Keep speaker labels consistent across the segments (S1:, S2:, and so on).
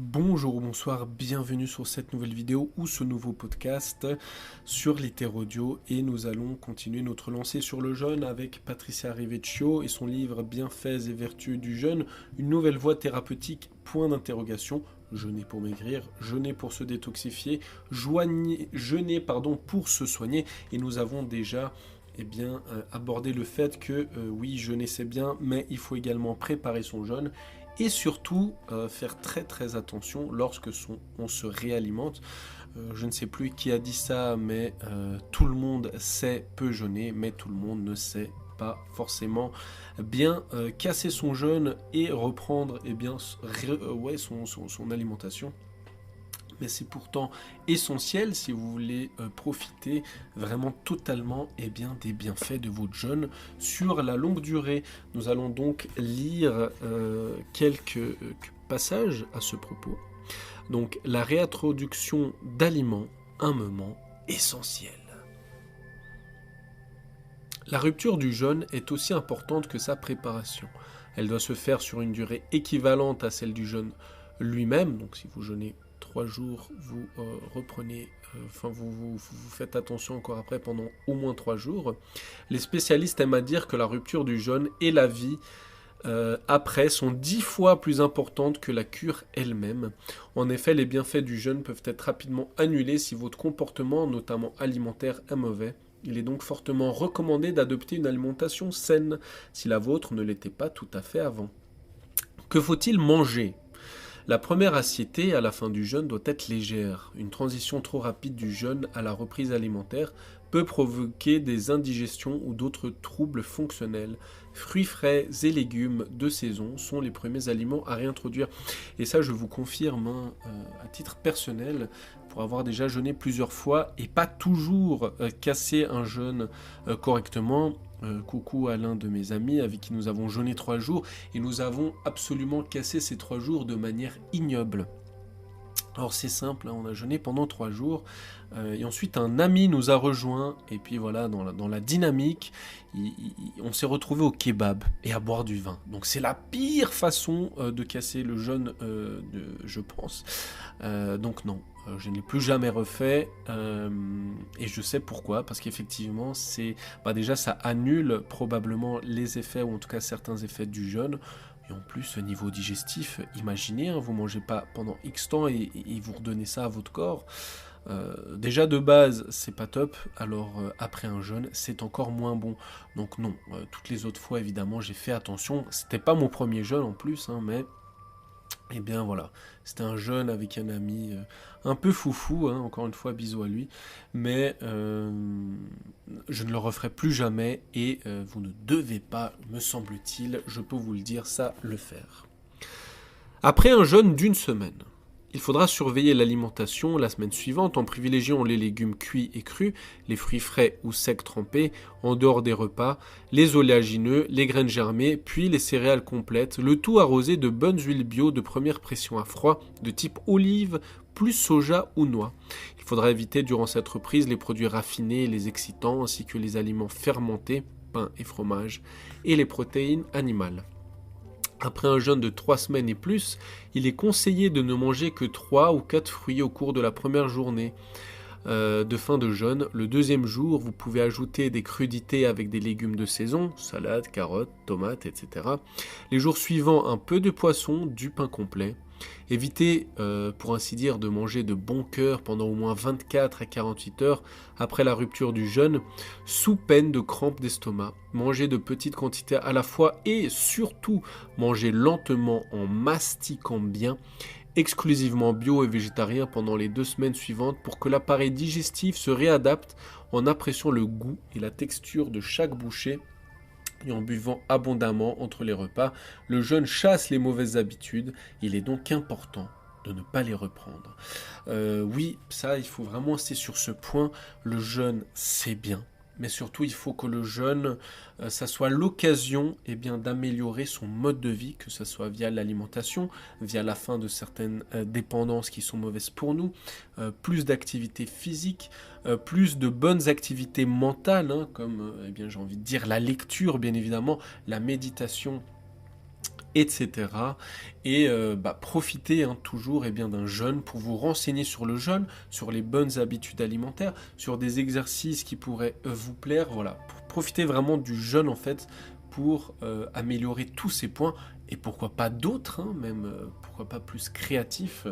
S1: Bonjour ou bonsoir, bienvenue sur cette nouvelle vidéo ou ce nouveau podcast sur l'hétérodio et nous allons continuer notre lancée sur le jeûne avec Patricia Rivecchio et son livre Bienfaits et vertus du jeûne, une nouvelle voie thérapeutique, point d'interrogation. Jeûner pour maigrir, jeûner pour se détoxifier, jeûner pour se soigner et nous avons déjà aborder le fait que oui, jeûner c'est bien, mais il faut également préparer son jeûne et surtout faire très très attention lorsque on se réalimente. Je ne sais plus qui a dit ça, mais tout le monde sait peut jeûner, mais tout le monde ne sait pas forcément bien casser son jeûne et reprendre son alimentation. Mais c'est pourtant essentiel si vous voulez profiter vraiment totalement des bienfaits de votre jeûne sur la longue durée. Nous allons donc lire quelques passages à ce propos. Donc, la réintroduction d'aliments, un moment essentiel. La rupture du jeûne est aussi importante que sa préparation. Elle doit se faire sur une durée équivalente à celle du jeûne lui-même. Donc, si vous jeûnez 3 jours, vous reprenez, vous faites attention encore après pendant au moins 3 jours. Les spécialistes aiment à dire que la rupture du jeûne et la vie après sont 10 fois plus importantes que la cure elle-même. En effet, les bienfaits du jeûne peuvent être rapidement annulés si votre comportement, notamment alimentaire, est mauvais. Il est donc fortement recommandé d'adopter une alimentation saine, si la vôtre ne l'était pas tout à fait avant. Que faut-il manger ? La première assiété à la fin du jeûne doit être légère. Une transition trop rapide du jeûne à la reprise alimentaire peut provoquer des indigestions ou d'autres troubles fonctionnels. Fruits frais et légumes de saison sont les premiers aliments à réintroduire. Et ça, je vous confirme, à titre personnel, pour avoir déjà jeûné plusieurs fois et pas toujours cassé un jeûne correctement. Coucou à l'un de mes amis avec qui nous avons jeûné 3 jours et nous avons absolument cassé ces 3 jours de manière ignoble. Alors c'est simple, on a jeûné pendant 3 jours et ensuite un ami nous a rejoint et puis voilà, dans la dynamique, on s'est retrouvé au kebab et à boire du vin. Donc c'est la pire façon de casser le jeûne, je pense. Donc non, je ne l'ai plus jamais refait et je sais pourquoi, parce qu'effectivement déjà ça annule probablement les effets ou en tout cas certains effets du jeûne. Et en plus, au niveau digestif, imaginez, vous ne mangez pas pendant X temps et vous redonnez ça à votre corps. Déjà de base, c'est pas top, alors après un jeûne, c'est encore moins bon. Donc non, toutes les autres fois, évidemment, j'ai fait attention. C'était pas mon premier jeûne en plus, mais voilà, c'était un jeûne avec un ami un peu foufou, encore une fois, bisous à lui, mais je ne le referai plus jamais et vous ne devez pas, me semble-t-il, je peux vous le dire, ça, le faire. Après un jeûne d'1 semaine, il faudra surveiller l'alimentation la semaine suivante en privilégiant les légumes cuits et crus, les fruits frais ou secs trempés, en dehors des repas, les oléagineux, les graines germées, puis les céréales complètes, le tout arrosé de bonnes huiles bio de première pression à froid, de type olive, plus soja ou noix. Il faudra éviter durant cette reprise les produits raffinés et les excitants, ainsi que les aliments fermentés, pain et fromage, et les protéines animales. Après un jeûne de 3 semaines et plus, il est conseillé de ne manger que 3 ou 4 fruits au cours de la première journée de fin de jeûne. Le deuxième jour, vous pouvez ajouter des crudités avec des légumes de saison, salade, carottes, tomates, etc. Les jours suivants, un peu de poisson, du pain complet. Évitez, pour ainsi dire, de manger de bon cœur pendant au moins 24 à 48 heures après la rupture du jeûne, sous peine de crampes d'estomac. Mangez de petites quantités à la fois et surtout mangez lentement en mastiquant bien, exclusivement bio et végétarien pendant les 2 semaines suivantes pour que l'appareil digestif se réadapte en appréciant le goût et la texture de chaque bouchée et en buvant abondamment entre les repas. Le jeûne chasse les mauvaises habitudes, il est donc important de ne pas les reprendre. Oui, ça, il faut vraiment insister sur ce point, le jeûne, c'est bien. Mais surtout, il faut que le jeûne, ça soit l'occasion d'améliorer son mode de vie, que ce soit via l'alimentation, via la fin de certaines dépendances qui sont mauvaises pour nous, plus d'activités physiques, plus de bonnes activités mentales, comme j'ai envie de dire la lecture, bien évidemment, la méditation, etc. Et profitez toujours d'un jeûne pour vous renseigner sur le jeûne, sur les bonnes habitudes alimentaires, sur des exercices qui pourraient vous plaire. Voilà, profitez vraiment du jeûne en fait pour améliorer tous ces points et pourquoi pas d'autres, même pourquoi pas plus créatifs.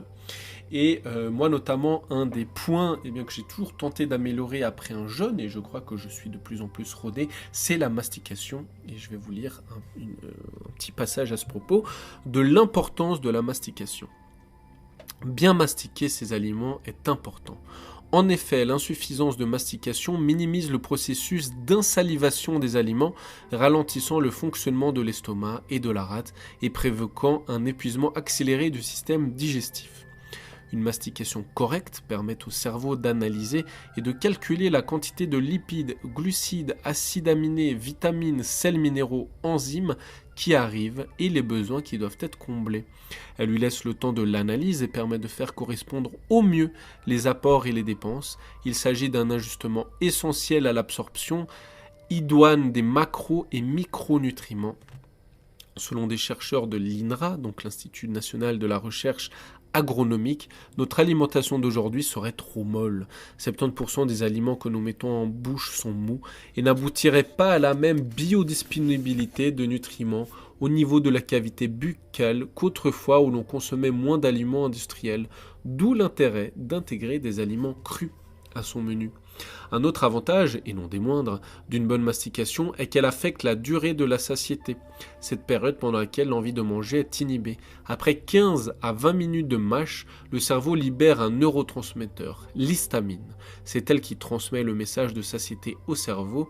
S1: Et moi notamment, un des points que j'ai toujours tenté d'améliorer après un jeûne, et je crois que je suis de plus en plus rodé, c'est la mastication. Et je vais vous lire un petit passage à ce propos, de l'importance de la mastication. Bien mastiquer ces aliments est important. En effet, l'insuffisance de mastication minimise le processus d'insalivation des aliments, ralentissant le fonctionnement de l'estomac et de la rate et provoquant un épuisement accéléré du système digestif. Une mastication correcte permet au cerveau d'analyser et de calculer la quantité de lipides, glucides, acides aminés, vitamines, sels minéraux, enzymes qui arrivent et les besoins qui doivent être comblés. Elle lui laisse le temps de l'analyse et permet de faire correspondre au mieux les apports et les dépenses. Il s'agit d'un ajustement essentiel à l'absorption idoine des macro- et micronutriments. Selon des chercheurs de l'INRA, donc l'Institut national de la recherche agronomique, notre alimentation d'aujourd'hui serait trop molle. 70% des aliments que nous mettons en bouche sont mous et n'aboutiraient pas à la même biodisponibilité de nutriments au niveau de la cavité buccale qu'autrefois où l'on consommait moins d'aliments industriels, d'où l'intérêt d'intégrer des aliments crus à son menu. Un autre avantage, et non des moindres, d'une bonne mastication est qu'elle affecte la durée de la satiété, cette période pendant laquelle l'envie de manger est inhibée. Après 15 à 20 minutes de mâche, le cerveau libère un neurotransmetteur, l'histamine. C'est elle qui transmet le message de satiété au cerveau.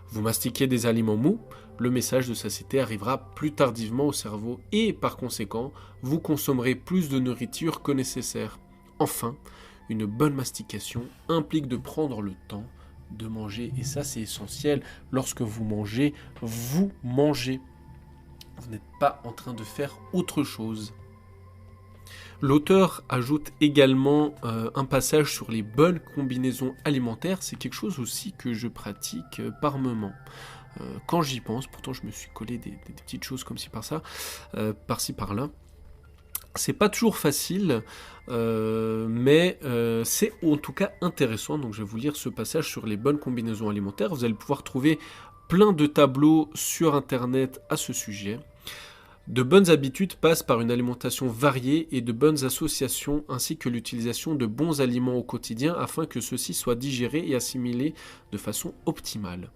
S1: Vous mastiquez des aliments mous, le message de satiété arrivera plus tardivement au cerveau et, par conséquent, vous consommerez plus de nourriture que nécessaire. Enfin, une bonne mastication implique de prendre le temps de manger. Et ça, c'est essentiel. Lorsque vous mangez, vous mangez. Vous n'êtes pas en train de faire autre chose. L'auteur ajoute également un passage sur les bonnes combinaisons alimentaires. C'est quelque chose aussi que je pratique par moment. Quand j'y pense, pourtant je me suis collé des petites choses comme ci par ça, par-ci par-là. C'est pas toujours facile, mais c'est en tout cas intéressant. Donc je vais vous lire ce passage sur les bonnes combinaisons alimentaires. Vous allez pouvoir trouver plein de tableaux sur internet à ce sujet. De bonnes habitudes passent par une alimentation variée et de bonnes associations, ainsi que l'utilisation de bons aliments au quotidien afin que ceux-ci soient digérés et assimilés de façon optimale.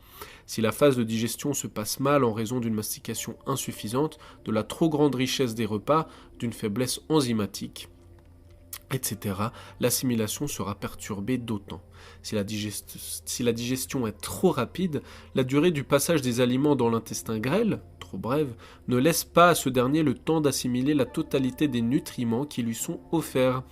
S1: Si la phase de digestion se passe mal en raison d'une mastication insuffisante, de la trop grande richesse des repas, d'une faiblesse enzymatique, etc., l'assimilation sera perturbée d'autant. Si la digestion est trop rapide, la durée du passage des aliments dans l'intestin grêle, trop brève, ne laisse pas à ce dernier le temps d'assimiler la totalité des nutriments qui lui sont offerts.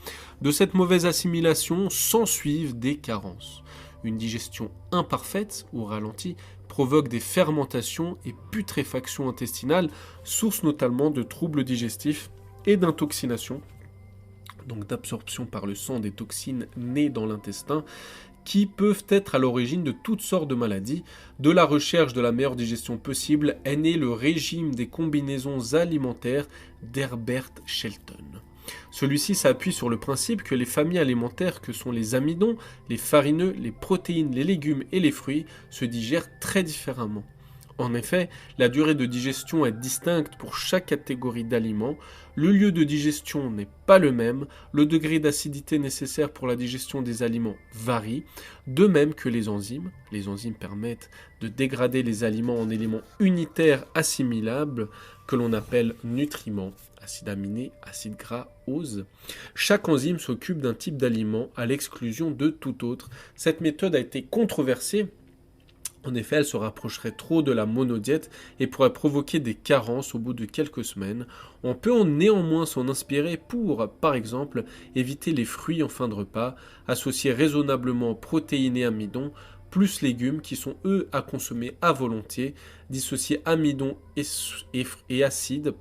S1: De cette mauvaise assimilation s'ensuivent des carences. Une digestion imparfaite ou ralentie provoque des fermentations et putréfaction intestinale, source notamment de troubles digestifs et d'intoxination, donc d'absorption par le sang des toxines nées dans l'intestin, qui peuvent être à l'origine de toutes sortes de maladies. De la recherche de la meilleure digestion possible est né le régime des combinaisons alimentaires d'Herbert Shelton. Celui-ci s'appuie sur le principe que les familles alimentaires que sont les amidons, les farineux, les protéines, les légumes et les fruits se digèrent très différemment. En effet, la durée de digestion est distincte pour chaque catégorie d'aliments, le lieu de digestion n'est pas le même, le degré d'acidité nécessaire pour la digestion des aliments varie, de même que les enzymes. Les enzymes permettent de dégrader les aliments en éléments unitaires assimilables que l'on appelle nutriments, acides aminés, acides gras, ose. Chaque enzyme s'occupe d'un type d'aliment à l'exclusion de tout autre. Cette méthode a été controversée. En effet, elle se rapprocherait trop de la monodiète et pourrait provoquer des carences au bout de quelques semaines. On peut néanmoins s'en inspirer pour, par exemple, éviter les fruits en fin de repas, associer raisonnablement protéines et amidons, plus légumes qui sont eux à consommer à volonté, dissocier amidons et acides,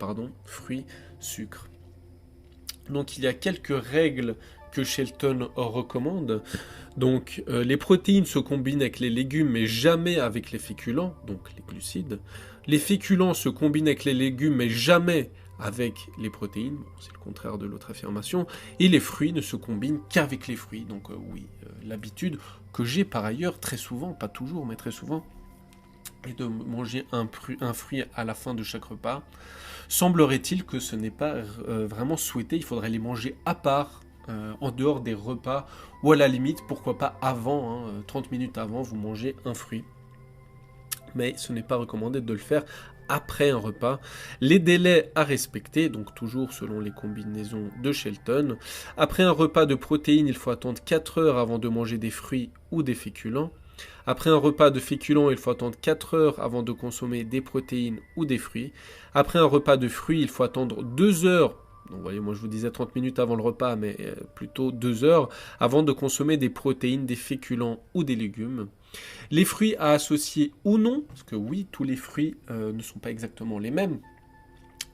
S1: fruits, sucre. Donc il y a quelques règles que Shelton recommande. Donc les protéines se combinent avec les légumes mais jamais avec les féculents, donc les glucides. Les féculents se combinent avec les légumes, mais jamais avec les protéines, bon, c'est le contraire de l'autre affirmation, et les fruits ne se combinent qu'avec les fruits. Donc oui, l'habitude que j'ai par ailleurs très souvent, pas toujours, mais très souvent, est de manger un fruit à la fin de chaque repas. Semblerait-il que ce n'est pas vraiment souhaité, il faudrait les manger à part, en dehors des repas, ou à la limite, pourquoi pas avant, 30 minutes avant, vous mangez un fruit. Mais ce n'est pas recommandé de le faire après un repas. Les délais à respecter, donc toujours selon les combinaisons de Shelton. Après un repas de protéines, il faut attendre 4 heures avant de manger des fruits ou des féculents. Après un repas de féculents, il faut attendre 4 heures avant de consommer des protéines ou des fruits. Après un repas de fruits, il faut attendre 2 heures. Donc, vous voyez, moi je vous disais 30 minutes avant le repas, mais plutôt 2 heures avant de consommer des protéines, des féculents ou des légumes. Les fruits à associer ou non, parce que oui, tous les fruits ne sont pas exactement les mêmes.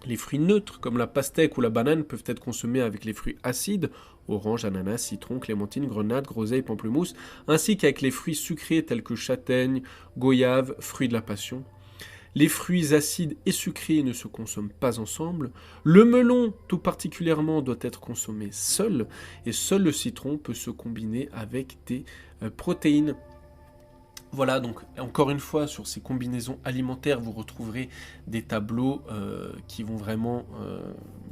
S1: Les fruits neutres, comme la pastèque ou la banane, peuvent être consommés avec les fruits acides, orange, ananas, citron, clémentine, grenade, groseille, pamplemousse, ainsi qu'avec les fruits sucrés tels que châtaigne, goyave, fruits de la passion. Les fruits acides et sucrés ne se consomment pas ensemble. Le melon, tout particulièrement, doit être consommé seul, et seul le citron peut se combiner avec des protéines. Voilà, donc encore une fois, sur ces combinaisons alimentaires, vous retrouverez des tableaux qui vont vraiment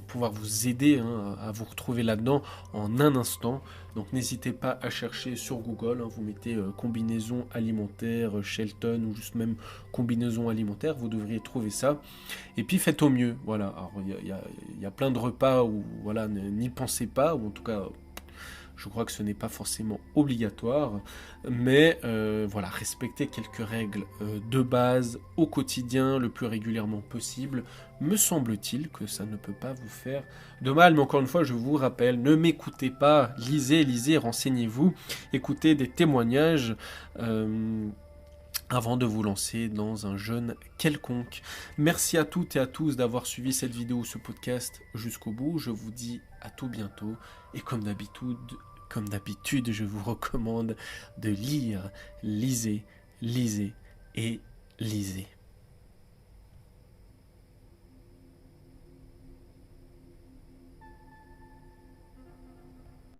S1: pouvoir vous aider à vous retrouver là-dedans en un instant. Donc n'hésitez pas à chercher sur Google, vous mettez combinaison alimentaire, Shelton ou juste même combinaison alimentaire, vous devriez trouver ça. Et puis faites au mieux, voilà. Alors il y a plein de repas où voilà, n'y pensez pas, ou en tout cas... Je crois que ce n'est pas forcément obligatoire, mais voilà, respectez quelques règles de base au quotidien, le plus régulièrement possible. Me semble-t-il que ça ne peut pas vous faire de mal, mais encore une fois, je vous rappelle, ne m'écoutez pas, lisez, renseignez-vous, écoutez des témoignages avant de vous lancer dans un jeûne quelconque. Merci à toutes et à tous d'avoir suivi cette vidéo, ce podcast jusqu'au bout. Je vous dis à tout bientôt, et comme d'habitude, je vous recommande de lire, lisez et lisez.